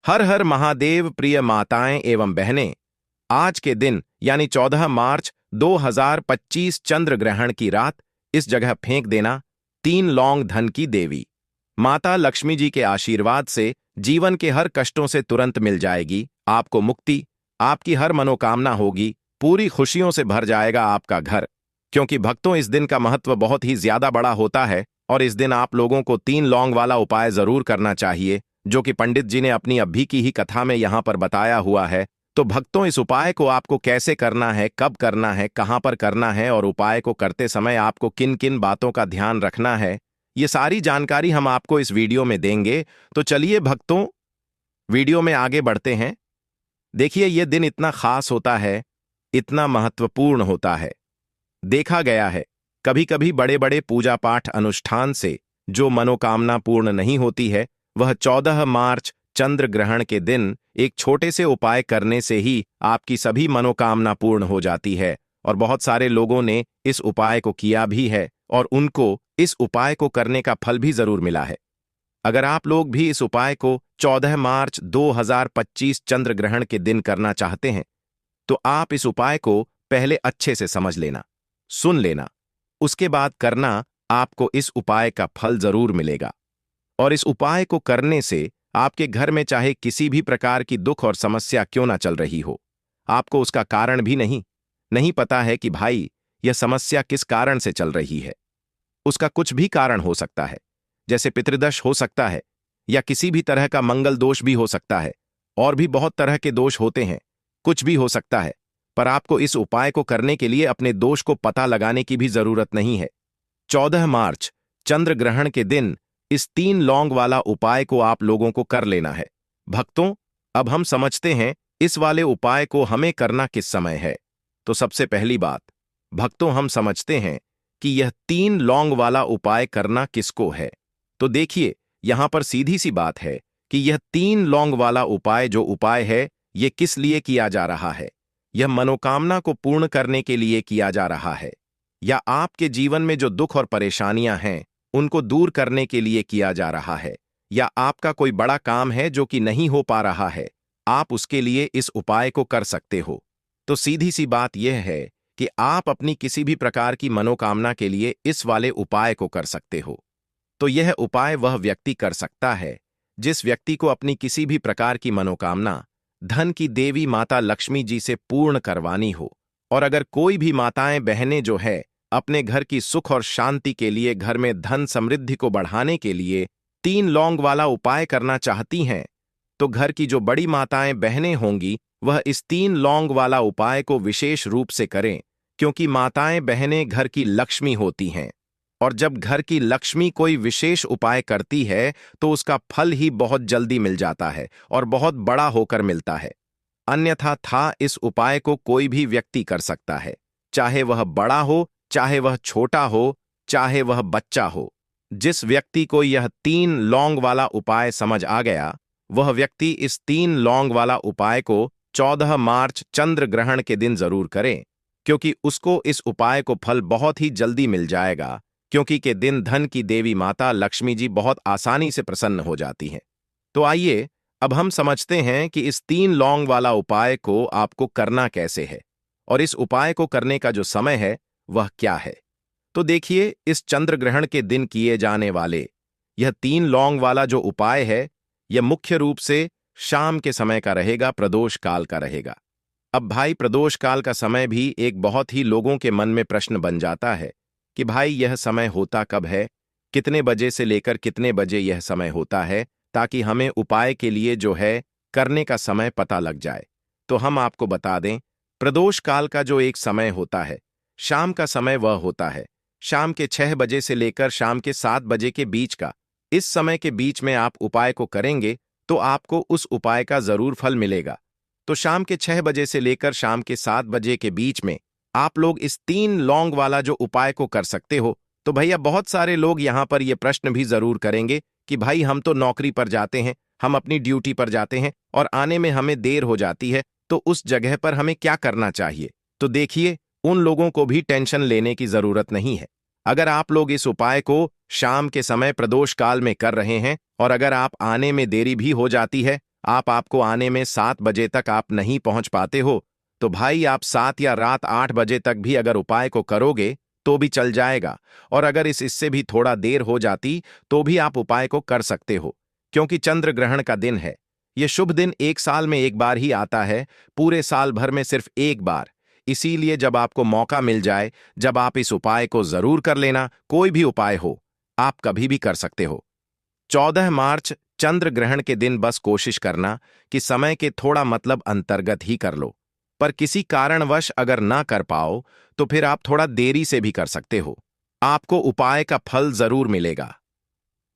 हर हर महादेव। प्रिय माताएं एवं बहनें, आज के दिन यानी 14 मार्च 2025 चंद्र ग्रहण की रात इस जगह फेंक देना 3 लौंग धन की देवी माता लक्ष्मी जी के आशीर्वाद से जीवन के हर कष्टों से तुरंत मिल जाएगी आपको मुक्ति। आपकी हर मनोकामना होगी, पूरी खुशियों से भर जाएगा आपका घर। क्योंकि भक्तों, इस दिन का महत्व बहुत ही ज्यादा बड़ा होता है और इस दिन आप लोगों को 3 लौंग वाला उपाय जरूर करना चाहिए, जो कि पंडित जी ने अपनी अभी की ही कथा में यहां पर बताया हुआ है। तो भक्तों, इस उपाय को आपको कैसे करना है, कब करना है, कहां पर करना है और उपाय को करते समय आपको किन किन बातों का ध्यान रखना है, ये सारी जानकारी हम आपको इस वीडियो में देंगे। तो चलिए भक्तों, वीडियो में आगे बढ़ते हैं। देखिए, यह दिन इतना खास होता है, इतना महत्वपूर्ण होता है। देखा गया है कभी कभी बड़े बड़े पूजा पाठ अनुष्ठान से जो मनोकामना पूर्ण नहीं होती है, वह 14 मार्च चंद्र ग्रहण के दिन एक छोटे से उपाय करने से ही आपकी सभी मनोकामना पूर्ण हो जाती है। और बहुत सारे लोगों ने इस उपाय को किया भी है और उनको इस उपाय को करने का फल भी जरूर मिला है। अगर आप लोग भी इस उपाय को 14 मार्च 2025 चंद्र ग्रहण के दिन करना चाहते हैं, तो आप इस उपाय को पहले अच्छे से समझ लेना, सुन लेना, उसके बाद करना। आपको इस उपाय का फल जरूर मिलेगा। और इस उपाय को करने से आपके घर में चाहे किसी भी प्रकार की दुख और समस्या क्यों ना चल रही हो, आपको उसका कारण भी नहीं पता है कि भाई यह समस्या किस कारण से चल रही है। उसका कुछ भी कारण हो सकता है, जैसे पितृदोष हो सकता है या किसी भी तरह का मंगल दोष भी हो सकता है, और भी बहुत तरह के दोष होते हैं, कुछ भी हो सकता है। पर आपको इस उपाय को करने के लिए अपने दोष को पता लगाने की भी जरूरत नहीं है। 14 मार्च चंद्र ग्रहण के दिन इस 3 लौंग वाला उपाय को आप लोगों को कर लेना है। भक्तों, अब हम समझते हैं इस वाले उपाय को हमें करना किस समय है। तो सबसे पहली बात भक्तों, हम समझते हैं कि यह 3 लौंग वाला उपाय करना किसको है। तो देखिए, यहां पर सीधी सी बात है कि यह 3 लौंग वाला उपाय जो उपाय है, यह किस लिए किया जा रहा है। यह मनोकामना को पूर्ण करने के लिए किया जा रहा है, या आपके जीवन में जो दुख और परेशानियां हैं उनको दूर करने के लिए किया जा रहा है, या आपका कोई बड़ा काम है जो कि नहीं हो पा रहा है, आप उसके लिए इस उपाय को कर सकते हो। तो सीधी सी बात यह है कि आप अपनी किसी भी प्रकार की मनोकामना के लिए इस वाले उपाय को कर सकते हो। तो यह उपाय वह व्यक्ति कर सकता है जिस व्यक्ति को अपनी किसी भी प्रकार की मनोकामना धन की देवी माता लक्ष्मी जी से पूर्ण करवानी हो। और अगर कोई भी माताएं बहनें जो है अपने घर की सुख और शांति के लिए, घर में धन समृद्धि को बढ़ाने के लिए 3 लौंग वाला उपाय करना चाहती हैं, तो घर की जो बड़ी माताएं बहनें होंगी वह इस 3 लौंग वाला उपाय को विशेष रूप से करें। क्योंकि माताएं बहनें घर की लक्ष्मी होती हैं, और जब घर की लक्ष्मी कोई विशेष उपाय करती है तो उसका फल ही बहुत जल्दी मिल जाता है और बहुत बड़ा होकर मिलता है। अन्यथा इस उपाय को कोई भी व्यक्ति कर सकता है, चाहे वह बड़ा हो, चाहे वह छोटा हो, चाहे वह बच्चा हो। जिस व्यक्ति को यह 3 लौंग वाला उपाय समझ आ गया, वह व्यक्ति इस 3 लौंग वाला उपाय को 14 मार्च चंद्र ग्रहण के दिन जरूर करे, क्योंकि उसको इस उपाय को फल बहुत ही जल्दी मिल जाएगा। क्योंकि के दिन धन की देवी माता लक्ष्मी जी बहुत आसानी से प्रसन्न हो जाती हैं। तो आइए अब हम समझते हैं कि इस 3 लौंग वाला उपाय को आपको करना कैसे है, और इस उपाय को करने का जो समय है वह क्या है। तो देखिए, इस चंद्र ग्रहण के दिन किए जाने वाले यह 3 लौंग वाला जो उपाय है, यह मुख्य रूप से शाम के समय का रहेगा, प्रदोष काल का रहेगा। अब भाई, प्रदोष काल का समय भी एक बहुत ही लोगों के मन में प्रश्न बन जाता है कि भाई यह समय होता कब है, कितने बजे से लेकर कितने बजे यह समय होता है, ताकि हमें उपाय के लिए जो है करने का समय पता लग जाए। तो हम आपको बता दें, प्रदोष काल का जो एक समय होता है, शाम का समय, वह होता है शाम के 6 बजे से लेकर शाम के 7 बजे के बीच का। इस समय के बीच में आप उपाय को करेंगे तो आपको उस उपाय का जरूर फल मिलेगा। तो शाम के 6 बजे से लेकर शाम के 7 बजे के बीच में आप लोग इस 3 लौंग वाला जो उपाय को कर सकते हो। तो भैया, बहुत सारे लोग यहां पर यह प्रश्न भी जरूर करेंगे कि भाई हम तो नौकरी पर जाते हैं, हम अपनी ड्यूटी पर जाते हैं और आने में हमें देर हो जाती है, तो उस जगह पर हमें क्या करना चाहिए। तो देखिए, उन लोगों को भी टेंशन लेने की जरूरत नहीं है। अगर आप लोग इस उपाय को शाम के समय प्रदोष काल में कर रहे हैं और अगर आप आने में देरी भी हो जाती है, आपको आने में 7 बजे तक आप नहीं पहुंच पाते हो, तो भाई आप 7 या रात 8 बजे तक भी अगर उपाय को करोगे तो भी चल जाएगा। और अगर इससे भी थोड़ा देर हो जाती तो भी आप उपाय को कर सकते हो, क्योंकि चंद्र ग्रहण का दिन है। यह शुभ दिन 1 साल में एक बार ही आता है, पूरे साल भर में सिर्फ एक बार। इसीलिए जब आपको मौका मिल जाए, जब आप इस उपाय को जरूर कर लेना। कोई भी उपाय हो, आप कभी भी कर सकते हो। 14 मार्च चंद्र ग्रहण के दिन बस कोशिश करना कि समय के थोड़ा मतलब अंतर्गत ही कर लो। पर किसी कारणवश अगर ना कर पाओ तो फिर आप थोड़ा देरी से भी कर सकते हो। आपको उपाय का फल जरूर मिलेगा।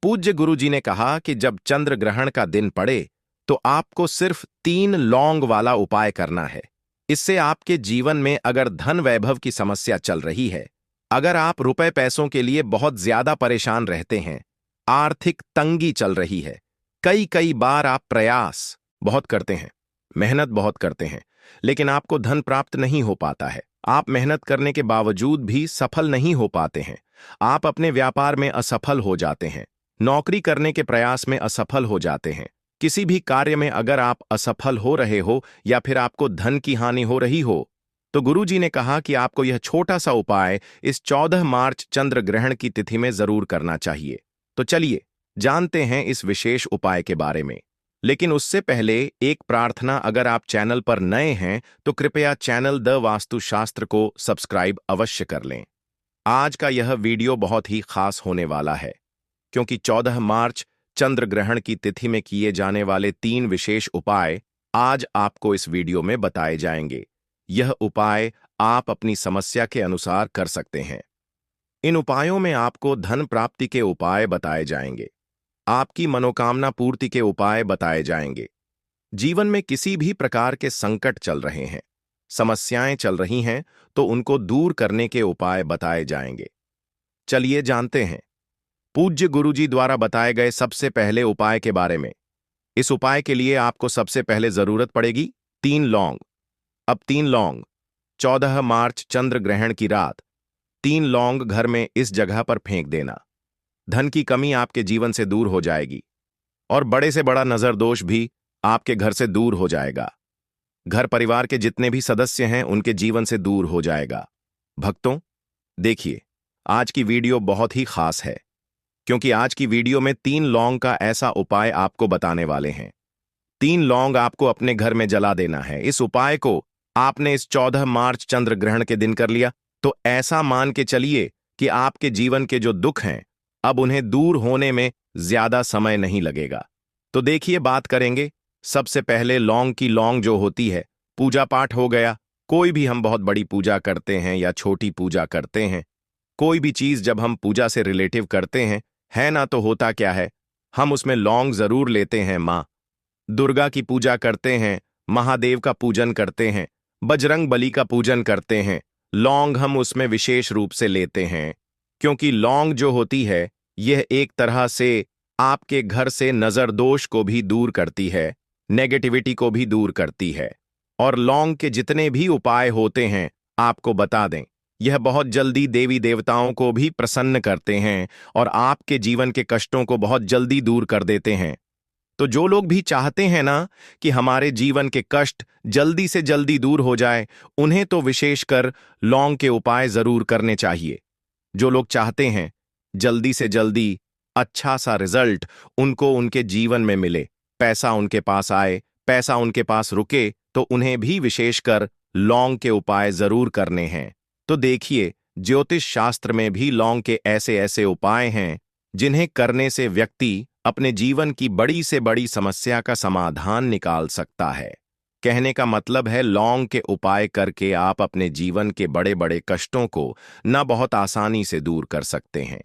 पूज्य गुरुजी ने कहा कि जब चंद्र ग्रहण का दिन पड़े तो आपको सिर्फ 3 लौंग वाला उपाय करना है। इससे आपके जीवन में अगर धन वैभव की समस्या चल रही है, अगर आप रुपए पैसों के लिए बहुत ज्यादा परेशान रहते हैं, आर्थिक तंगी चल रही है, कई कई बार आप प्रयास बहुत करते हैं, मेहनत बहुत करते हैं, लेकिन आपको धन प्राप्त नहीं हो पाता है। आप मेहनत करने के बावजूद भी सफल नहीं हो पाते हैं। आप अपने व्यापार में असफल हो जाते हैं, नौकरी करने के प्रयास में असफल हो जाते हैं। किसी भी कार्य में अगर आप असफल हो रहे हो या फिर आपको धन की हानि हो रही हो, तो गुरुजी ने कहा कि आपको यह छोटा सा उपाय इस 14 मार्च चंद्र ग्रहण की तिथि में जरूर करना चाहिए। तो चलिए जानते हैं इस विशेष उपाय के बारे में। लेकिन उससे पहले एक प्रार्थना, अगर आप चैनल पर नए हैं तो कृपया चैनल द वास्तुशास्त्र को सब्सक्राइब अवश्य कर लें। आज का यह वीडियो बहुत ही खास होने वाला है, क्योंकि 14 मार्च चंद्र ग्रहण की तिथि में किए जाने वाले 3 विशेष उपाय आज आपको इस वीडियो में बताए जाएंगे। यह उपाय आप अपनी समस्या के अनुसार कर सकते हैं। इन उपायों में आपको धन प्राप्ति के उपाय बताए जाएंगे, आपकी मनोकामना पूर्ति के उपाय बताए जाएंगे। जीवन में किसी भी प्रकार के संकट चल रहे हैं, समस्याएं चल रही हैं, तो उनको दूर करने के उपाय बताए जाएंगे। चलिए जानते हैं पूज्य गुरुजी द्वारा बताए गए सबसे पहले उपाय के बारे में। इस उपाय के लिए आपको सबसे पहले जरूरत पड़ेगी 3 लौंग। अब 3 लौंग 14 मार्च चंद्र ग्रहण की रात 3 लौंग घर में इस जगह पर फेंक देना। धन की कमी आपके जीवन से दूर हो जाएगी और बड़े से बड़ा नजर दोष भी आपके घर से दूर हो जाएगा। घर परिवार के जितने भी सदस्य हैं उनके जीवन से दूर हो जाएगा। भक्तों, देखिए आज की वीडियो बहुत ही खास है, क्योंकि आज की वीडियो में 3 लौंग का ऐसा उपाय आपको बताने वाले हैं। 3 लौंग आपको अपने घर में जला देना है। इस उपाय को आपने इस 14 मार्च चंद्र ग्रहण के दिन कर लिया तो ऐसा मान के चलिए कि आपके जीवन के जो दुख हैं अब उन्हें दूर होने में ज्यादा समय नहीं लगेगा। तो देखिए बात करेंगे सबसे पहले लौंग की। लौंग जो होती है, पूजा पाठ हो गया, कोई भी हम बहुत बड़ी पूजा करते हैं या छोटी पूजा करते हैं, कोई भी चीज जब हम पूजा से रिलेटिव करते हैं, है ना, तो होता क्या है, हम उसमें लौंग जरूर लेते हैं। माँ दुर्गा की पूजा करते हैं, महादेव का पूजन करते हैं, बजरंग बली का पूजन करते हैं, लौंग हम उसमें विशेष रूप से लेते हैं, क्योंकि लौंग जो होती है यह एक तरह से आपके घर से नजर दोष को भी दूर करती है, नेगेटिविटी को भी दूर करती है। और लौंग के जितने भी उपाय होते हैं आपको बता दें, यह बहुत जल्दी देवी देवताओं को भी प्रसन्न करते हैं और आपके जीवन के कष्टों को बहुत जल्दी दूर कर देते हैं। तो जो लोग भी चाहते हैं ना कि हमारे जीवन के कष्ट जल्दी से जल्दी दूर हो जाए, उन्हें तो विशेषकर लौंग के उपाय जरूर करने चाहिए। जो लोग चाहते हैं जल्दी से जल्दी अच्छा सा रिजल्ट उनको उनके जीवन में मिले, पैसा उनके पास आए, पैसा उनके पास रुके, तो उन्हें भी विशेषकर लौंग के उपाय जरूर करने हैं। तो देखिए ज्योतिष शास्त्र में भी लौंग के ऐसे ऐसे उपाय हैं जिन्हें करने से व्यक्ति अपने जीवन की बड़ी से बड़ी समस्या का समाधान निकाल सकता है। कहने का मतलब है लौंग के उपाय करके आप अपने जीवन के बड़े बड़े कष्टों को न बहुत आसानी से दूर कर सकते हैं।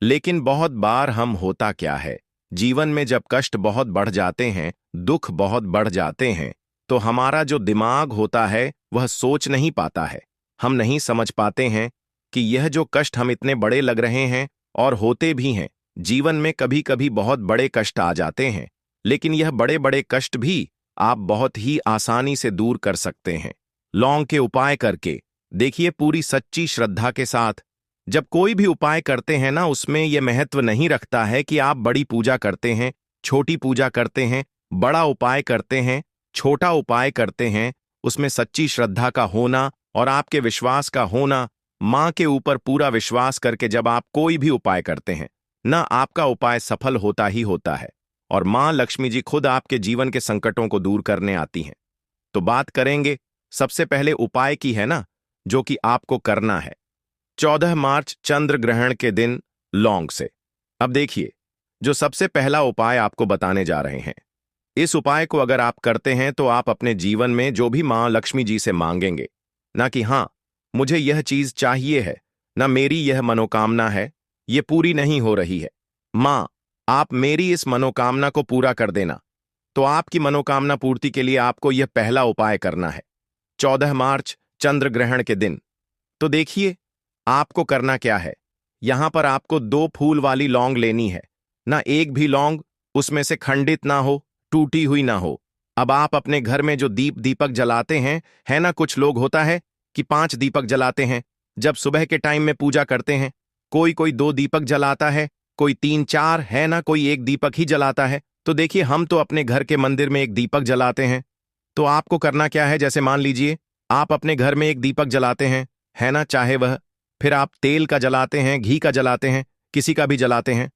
लेकिन बहुत बार हम होता क्या है, जीवन में जब कष्ट बहुत बढ़ जाते हैं, दुख बहुत बढ़ जाते हैं, तो हमारा जो दिमाग होता है वह सोच नहीं पाता है। हम नहीं समझ पाते हैं कि यह जो कष्ट हम इतने बड़े लग रहे हैं, और होते भी हैं, जीवन में कभी कभी बहुत बड़े कष्ट आ जाते हैं, लेकिन यह बड़े बड़े कष्ट भी आप बहुत ही आसानी से दूर कर सकते हैं लौंग के उपाय करके। देखिए पूरी सच्ची श्रद्धा के साथ जब कोई भी उपाय करते हैं ना, उसमें यह महत्व नहीं रखता है कि आप बड़ी पूजा करते हैं, छोटी पूजा करते हैं, बड़ा उपाय करते हैं, छोटा उपाय करते हैं, उसमें सच्ची श्रद्धा का होना और आपके विश्वास का होना, मां के ऊपर पूरा विश्वास करके जब आप कोई भी उपाय करते हैं ना, आपका उपाय सफल होता ही होता है और मां लक्ष्मी जी खुद आपके जीवन के संकटों को दूर करने आती हैं। तो बात करेंगे सबसे पहले उपाय की, है ना, जो कि आपको करना है 14 मार्च चंद्र ग्रहण के दिन लौंग से। अब देखिए, जो सबसे पहला उपाय आपको बताने जा रहे हैं, इस उपाय को अगर आप करते हैं तो आप अपने जीवन में जो भी मां लक्ष्मी जी से मांगेंगे, ना कि हां मुझे यह चीज चाहिए है, ना मेरी यह मनोकामना है, ये पूरी नहीं हो रही है, मां आप मेरी इस मनोकामना को पूरा कर देना, तो आपकी मनोकामना पूर्ति के लिए आपको यह पहला उपाय करना है 14 मार्च चंद्र ग्रहण के दिन। तो देखिए, आपको करना क्या है, यहां पर आपको 2 फूल वाली लौंग लेनी है ना, एक भी लौंग उसमें से खंडित ना हो, टूटी हुई ना हो। अब आप अपने घर में जो दीपक जलाते हैं, है ना, कुछ लोग होता है कि 5 दीपक जलाते हैं जब सुबह के टाइम में पूजा करते हैं, कोई कोई 2 दीपक जलाता है, कोई 3-4, है ना, कोई 1 दीपक ही जलाता है। तो देखिए, हम तो अपने घर के मंदिर में 1 दीपक जलाते हैं। तो आपको करना क्या है, जैसे मान लीजिए आप अपने घर में 1 दीपक जलाते हैं, है ना, चाहे वह फिर आप तेल का जलाते हैं, घी का जलाते हैं, किसी का भी जलाते हैं,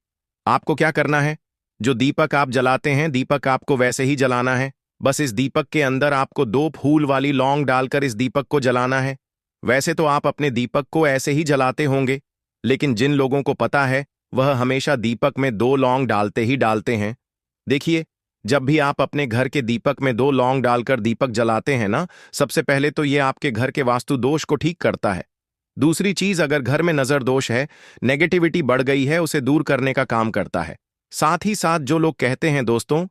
आपको क्या करना है, जो दीपक आप जलाते हैं, दीपक आपको वैसे ही जलाना है। बस इस दीपक के अंदर आपको 2 फूल वाली लौंग डालकर इस दीपक को जलाना है। वैसे तो आप अपने दीपक को ऐसे ही जलाते होंगे, लेकिन जिन लोगों को पता है वह हमेशा दीपक में 2 लौंग डालते ही डालते हैं। देखिए, जब भी आप अपने घर के दीपक में 2 लौंग डालकर दीपक जलाते हैं ना, सबसे पहले तो यह आपके घर के वास्तु दोष को ठीक करता है। दूसरी चीज, अगर घर में नजर दोष है, नेगेटिविटी बढ़ गई है, उसे दूर करने का काम करता है। साथ ही साथ जो लोग कहते हैं दोस्तों